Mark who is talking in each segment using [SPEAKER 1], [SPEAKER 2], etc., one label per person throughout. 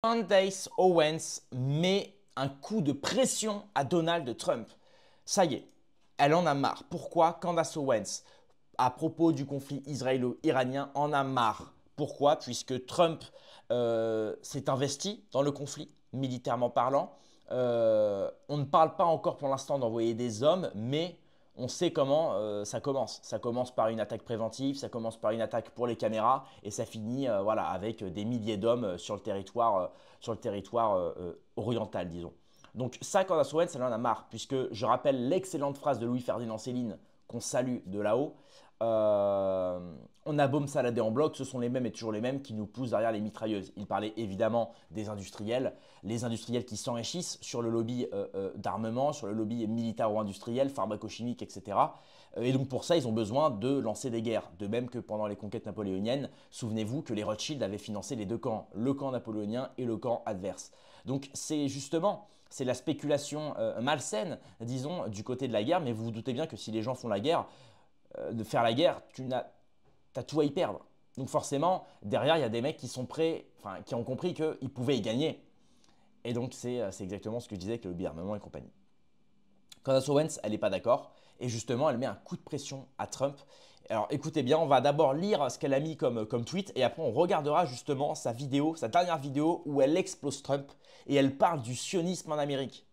[SPEAKER 1] Candace Owens met un coup de pression à Donald Trump. Ça y est, elle en a marre. Pourquoi Candace Owens, à propos du conflit israélo-iranien, en a marre? Pourquoi? Puisque Trump s'est investi dans le conflit, militairement parlant. On ne parle pas encore pour l'instant d'envoyer des hommes, mais on sait comment ça commence. Ça commence par une attaque préventive, ça commence par une attaque pour les caméras et ça finit voilà, avec des milliers d'hommes sur le territoire, oriental, disons. Donc ça, Candace Owens, elle en a marre, puisque je rappelle l'excellente phrase de Louis-Ferdinand Céline qu'on salue de là-haut. On a beau me salader en bloc, ce sont les mêmes et toujours les mêmes qui nous poussent derrière les mitrailleuses. Il parlait évidemment des industriels, les industriels qui s'enrichissent sur le lobby d'armement, sur le lobby militaro-industriel, pharmacochimique, etc. Et donc pour ça, ils ont besoin de lancer des guerres. De même que pendant les conquêtes napoléoniennes, souvenez-vous que les Rothschild avaient financé les deux camps, le camp napoléonien et le camp adverse. Donc c'est justement, c'est la spéculation malsaine, disons, du côté de la guerre, mais vous vous doutez bien que si les gens font la guerre, de faire la guerre, tu as tout à y perdre. Donc forcément, derrière, il y a des mecs qui sont prêts, enfin, qui ont compris qu'ils pouvaient y gagner. Et donc, c'est exactement ce que je disais avec le lobby armement et compagnie. Candace Owens, elle n'est pas d'accord. Et justement, elle met un coup de pression à Trump. Alors écoutez bien, on va d'abord lire ce qu'elle a mis comme tweet et après on regardera justement sa vidéo, sa dernière vidéo où elle explose Trump et elle parle du sionisme en Amérique.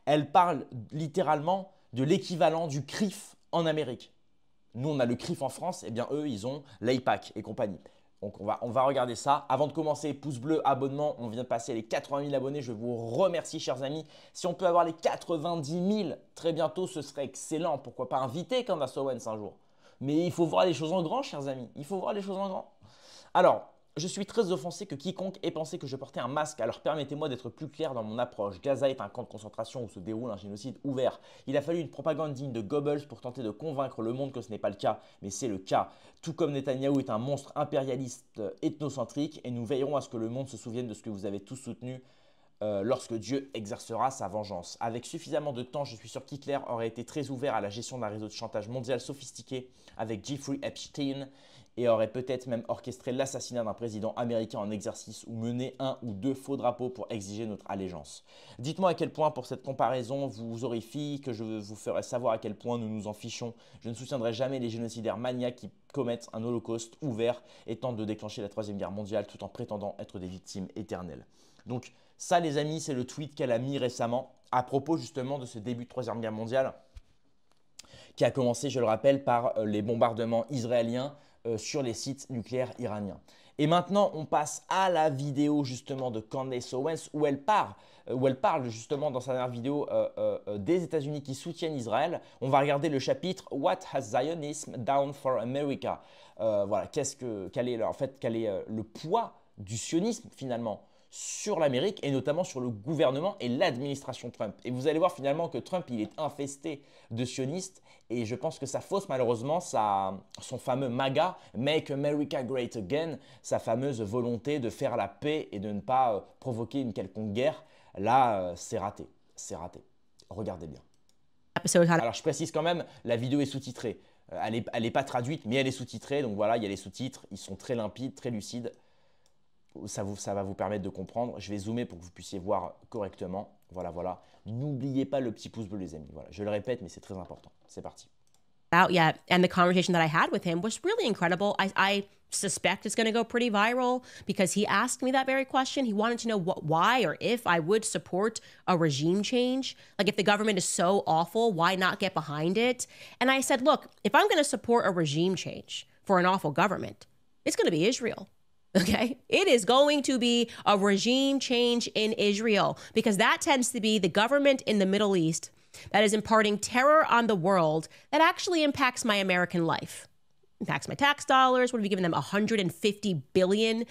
[SPEAKER 1] Elle parle littéralement de l'équivalent du CRIF en Amérique. Nous, on a le CRIF en France, et bien eux, ils ont l'AIPAC et compagnie. Donc, on va regarder ça. Avant de commencer, pouce bleu, abonnement. On vient de passer les 80 000 abonnés. Je vous remercie, chers amis. Si on peut avoir les 90 000 très bientôt, ce serait excellent. Pourquoi pas inviter Candace Owens un jour? Mais il faut voir les choses en grand, chers amis. Il faut voir les choses en grand. Alors, je suis très offensé que quiconque ait pensé que je portais un masque, alors permettez-moi d'être plus clair dans mon approche. Gaza est un camp de concentration où se déroule un génocide ouvert. Il a fallu une propagande digne de Goebbels pour tenter de convaincre le monde que ce n'est pas le cas, mais c'est le cas. Tout comme Netanyahou est un monstre impérialiste ethnocentrique, et nous veillerons à ce que le monde se souvienne de ce que vous avez tous soutenu lorsque Dieu exercera sa vengeance. Avec suffisamment de temps, je suis sûr qu'Hitler aurait été très ouvert à la gestion d'un réseau de chantage mondial sophistiqué avec Jeffrey Epstein et aurait peut-être même orchestré l'assassinat d'un président américain en exercice ou mené un ou deux faux drapeaux pour exiger notre allégeance. Dites-moi à quel point pour cette comparaison vous horrifie, que je vous ferai savoir à quel point nous nous en fichons. Je ne soutiendrai jamais les génocidaires maniaques qui commettent un holocauste ouvert et tentent de déclencher la Troisième Guerre mondiale tout en prétendant être des victimes éternelles. Donc ça les amis, c'est le tweet qu'elle a mis récemment à propos justement de ce début de Troisième Guerre mondiale qui a commencé, je le rappelle, par les bombardements israéliens sur les sites nucléaires iraniens. Et maintenant, on passe à la vidéo justement de Candace Owens où elle parle justement dans sa dernière vidéo des États-Unis qui soutiennent Israël. On va regarder le chapitre What has Zionism done for America? Voilà, quel est le poids du sionisme finalement sur l'Amérique et notamment sur le gouvernement et l'administration Trump. Et vous allez voir finalement que Trump, il est infesté de sionistes et je pense que ça fausse malheureusement son fameux MAGA, Make America Great Again, sa fameuse volonté de faire la paix et de ne pas provoquer une quelconque guerre. Là, c'est raté, c'est raté. Regardez bien. Alors je précise quand même, la vidéo est sous-titrée. Elle est pas traduite, mais elle est sous-titrée. Donc voilà, il y a les sous-titres, ils sont très limpides, très lucides. Ça va vous permettre de comprendre. Je vais zoomer pour que vous puissiez voir correctement. Voilà, voilà. N'oubliez pas le petit pouce bleu, les amis. Voilà, je le répète, mais c'est très important. C'est parti.
[SPEAKER 2] Out yet, and the conversation that I had with him was really incredible. I suspect it's going to go pretty viral because he asked me that very question. He wanted to know why or if I would support a regime change. Like if the government is so awful, why not get behind it? And I said, look, if I'm going to support a regime change for an awful government, it's going to be Israel. Okay, it is going to be a regime change in Israel because that tends to be the government in the Middle East that is imparting terror on the world that actually impacts my American life. Impacts my tax dollars. What have we given them? $150 billion.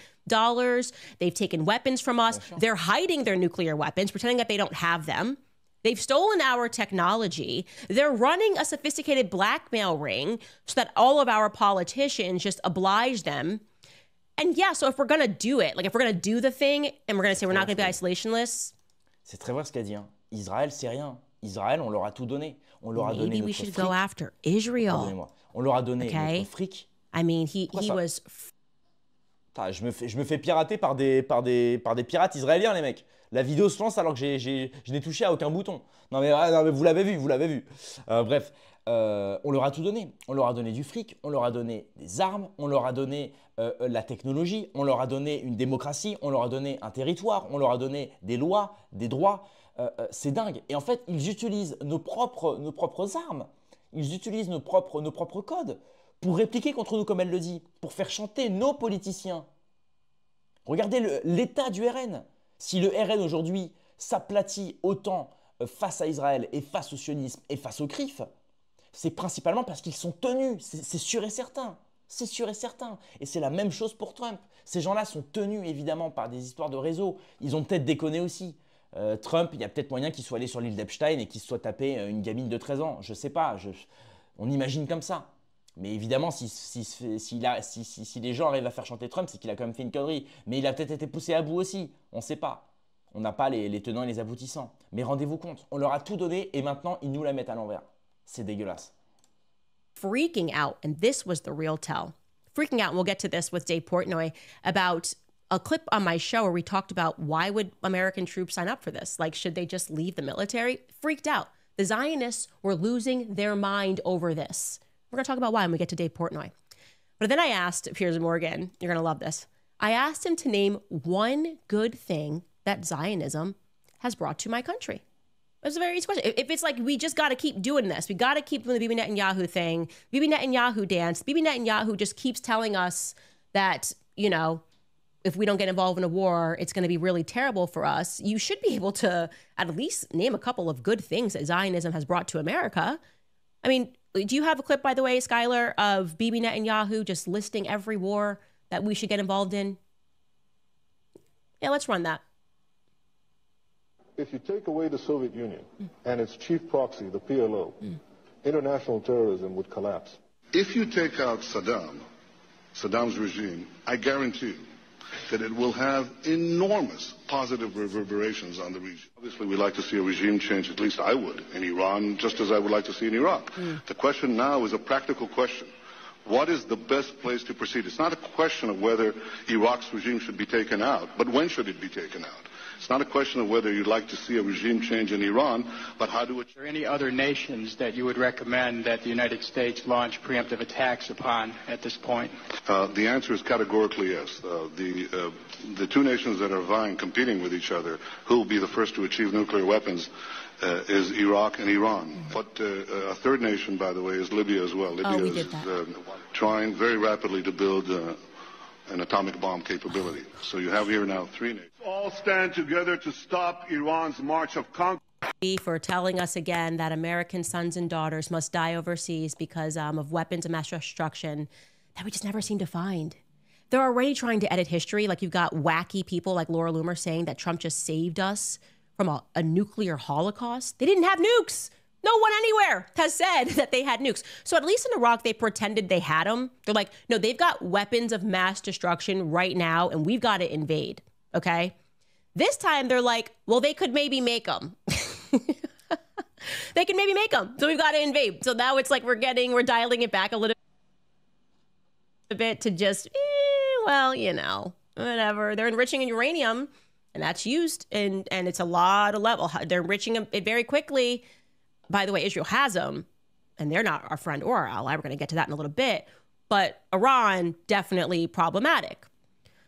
[SPEAKER 2] They've taken weapons from us. They're hiding their nuclear weapons, pretending that they don't have them. They've stolen our technology. They're running a sophisticated blackmail ring so that all of our politicians just oblige them. And yeah, so if we're going to do it, like if we're going to do the thing and we're going to say we're not going to be isolationists.
[SPEAKER 1] C'est très vrai ce qu'elle dit. Hein. Israël, c'est rien. Israël, on leur a tout donné. On leur a donné
[SPEAKER 2] Maybe
[SPEAKER 1] notre
[SPEAKER 2] we should
[SPEAKER 1] fric.
[SPEAKER 2] go after Israel.
[SPEAKER 1] Pardonnez-moi. On leur a donné notre fric.
[SPEAKER 2] I mean, he was
[SPEAKER 1] Putain, je me fais pirater par des pirates israéliens, les mecs. La vidéo se lance alors que je n'ai touché à aucun bouton. Non mais, ah, non, mais vous l'avez vu, vous l'avez vu. Bref, on leur a tout donné. On leur a donné du fric, on leur a donné des armes, on leur a donné la technologie, on leur a donné une démocratie, on leur a donné un territoire, on leur a donné des lois, des droits. C'est dingue. Et en fait, ils utilisent nos propres armes. Ils utilisent nos propres codes pour répliquer contre nous, comme elle le dit, pour faire chanter nos politiciens. Regardez l'état du RN. Si le RN aujourd'hui s'aplatit autant face à Israël et face au sionisme et face au CRIF, c'est principalement parce qu'ils sont tenus, c'est sûr et certain. C'est sûr et certain. Et c'est la même chose pour Trump. Ces gens-là sont tenus évidemment par des histoires de réseau. Ils ont peut-être déconné aussi. Trump, il y a peut-être moyen qu'il soit allé sur l'île d'Epstein et qu'il se soit tapé une gamine de 13 ans. Je ne sais pas, on imagine comme ça. Mais évidemment, si les gens arrivent à faire chanter Trump, c'est qu'il a quand même fait une connerie. Mais il a peut-être été poussé à bout aussi. On ne sait pas. On n'a pas les tenants et les aboutissants. Mais rendez-vous compte, on leur a tout donné et maintenant, ils nous la mettent à l'envers. C'est dégueulasse.
[SPEAKER 2] Freaking out, and this was the real tell. Freaking out, and we'll get to this with Dave Portnoy, about a clip on my show where we talked about why would American troops sign up for this? Like, should they just leave the military? Freaked out. The Zionists were losing their mind over this. We're going to talk about why when we get to Dave Portnoy. But then I asked Piers Morgan, you're going to love this. I asked him to name one good thing that Zionism has brought to my country. It was a very easy question. If it's like, we just got to keep doing this, we got to keep doing the Bibi Netanyahu thing, Bibi Netanyahu dance, Bibi Netanyahu just keeps telling us that, you know, if we don't get involved in a war, it's going to be really terrible for us. You should be able to at least name a couple of good things that Zionism has brought to America. I mean, do you have a clip, by the way, Skylar, of Bibi Netanyahu just listing every war that we should get involved in? Yeah, let's run that.
[SPEAKER 3] If you take away the Soviet Union and its chief proxy, the PLO, international terrorism would collapse.
[SPEAKER 4] If you take out Saddam's regime, I guarantee you that it will have enormous positive reverberations on the region. Obviously, we'd like to see a regime change, at least I would, in Iran, just as I would like to see in Iraq. The question now is a practical question. What is the best place to proceed? It's not a question of whether Iraq's regime should be taken out, but when should it be taken out? It's not a question of whether you'd like to see a regime change in Iran, but how do it...
[SPEAKER 5] Are there any other nations that you would recommend that the United States launch preemptive attacks upon at this point?
[SPEAKER 4] The answer is categorically yes. The two nations that are vying, competing with each other, who will be the first to achieve nuclear weapons, is Iraq and Iran. But a third nation, by the way, is Libya as well. Libya is trying very rapidly to build an atomic bomb capability. So you have here now three nations.
[SPEAKER 6] All stand together to stop Iran's march of conquest.
[SPEAKER 2] For telling us again that American sons and daughters must die overseas because of weapons of mass destruction that we just never seem to find. They're already trying to edit history. Like, you've got wacky people like Laura Loomer saying that Trump just saved us from a nuclear holocaust. They didn't have nukes. No one anywhere has said that they had nukes. So at least in Iraq, they pretended they had them. They're like, no, they've got weapons of mass destruction right now, and we've got to invade. Okay? This time, they're like, well, they could maybe make them. They can maybe make them. So we've got to invade. So now it's like we're dialing it back a little bit to just, well, you know, whatever. They're enriching uranium, and that's used, and it's a lot of level. They're enriching it very quickly. By the way, Israel has them, and they're not our friend or our ally. We're going to get to that in a little bit. But Iran, definitely problematic.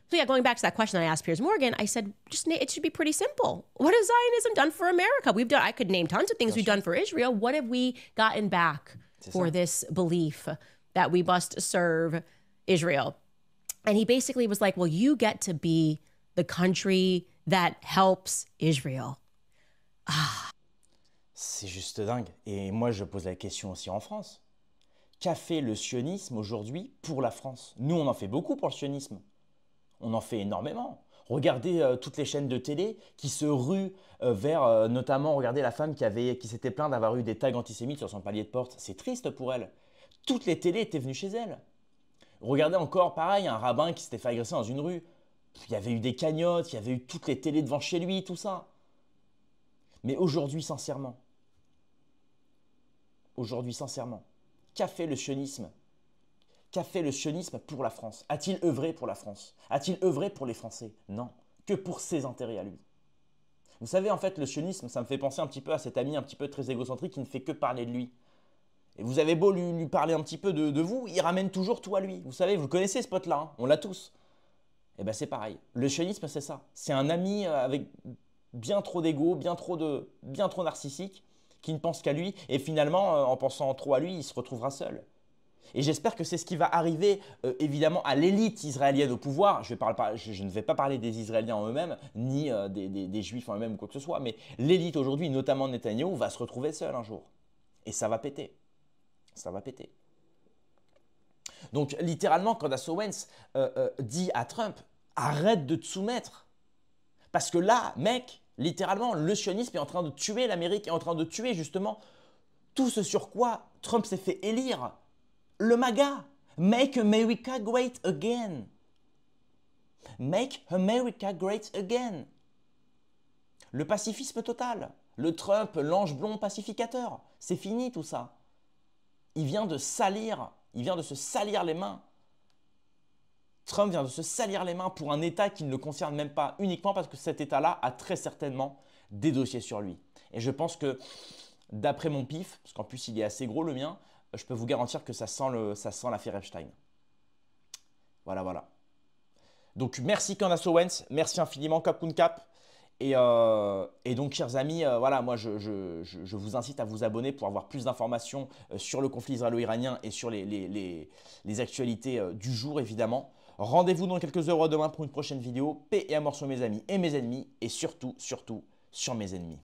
[SPEAKER 2] So yeah, going back to that question I asked Piers Morgan, I said, it should be pretty simple. What has Zionism done for America? I could name tons of things we've done for Israel. What have we gotten back for this belief that we must serve Israel? And he basically was like, well, you get to be the country that helps Israel.
[SPEAKER 1] C'est juste dingue. Et moi, je pose la question aussi en France. Qu'a fait le sionisme aujourd'hui pour la France? Nous, on en fait beaucoup pour le sionisme. On en fait énormément. Regardez toutes les chaînes de télé qui se ruent vers, notamment, regardez la femme qui s'était plainte d'avoir eu des tags antisémites sur son palier de porte. C'est triste pour elle. Toutes les télés étaient venues chez elle. Regardez encore, pareil, un rabbin qui s'était fait agresser dans une rue. Il y avait eu des cagnottes, il y avait eu toutes les télés devant chez lui, tout ça. Mais aujourd'hui, sincèrement, qu'a fait le sionisme? qu'a fait le sionisme pour la France? A-t-il œuvré pour la France? A-t-il œuvré pour les Français? Non, que pour ses intérêts à lui. Vous savez, en fait, le sionisme, ça me fait penser un petit peu à cet ami un petit peu très égocentrique qui ne fait que parler de lui. Et vous avez beau lui parler un petit peu de vous, il ramène toujours tout à lui. Vous savez, vous connaissez ce pote-là, hein, on l'a tous. Et bien c'est pareil. Le sionisme, c'est ça. C'est un ami avec bien trop d'ego, bien trop narcissique, qui ne pense qu'à lui. Et finalement, en pensant trop à lui, il se retrouvera seul. Et j'espère que c'est ce qui va arriver évidemment à l'élite israélienne au pouvoir. Je ne vais pas parler des Israéliens en eux-mêmes, ni des Juifs en eux-mêmes ou quoi que ce soit, mais l'élite aujourd'hui, notamment Netanyahou, va se retrouver seul un jour. Et ça va péter. Ça va péter. Donc littéralement, Candace Owens dit à Trump, arrête de te soumettre. Parce que là, mec, littéralement, le sionisme est en train de tuer l'Amérique, est en train de tuer justement tout ce sur quoi Trump s'est fait élire. Le MAGA, Make America Great Again. Make America Great Again. Le pacifisme total. Le Trump, l'ange blond pacificateur. C'est fini tout ça. Il vient de se salir les mains. Trump vient de se salir les mains pour un État qui ne le concerne même pas, uniquement parce que cet État-là a très certainement des dossiers sur lui. Et je pense que, d'après mon pif, parce qu'en plus il est assez gros le mien, je peux vous garantir que ça sent l'affaire Epstein. Voilà, voilà. Donc merci Candace Owens, merci infiniment Cap Cap. Et donc, chers amis, voilà, moi je vous incite à vous abonner pour avoir plus d'informations sur le conflit israélo-iranien et sur les actualités du jour, évidemment. Rendez-vous dans quelques heures demain pour une prochaine vidéo. Paix et amour sur mes amis et mes ennemis, et surtout, surtout, sur mes ennemis.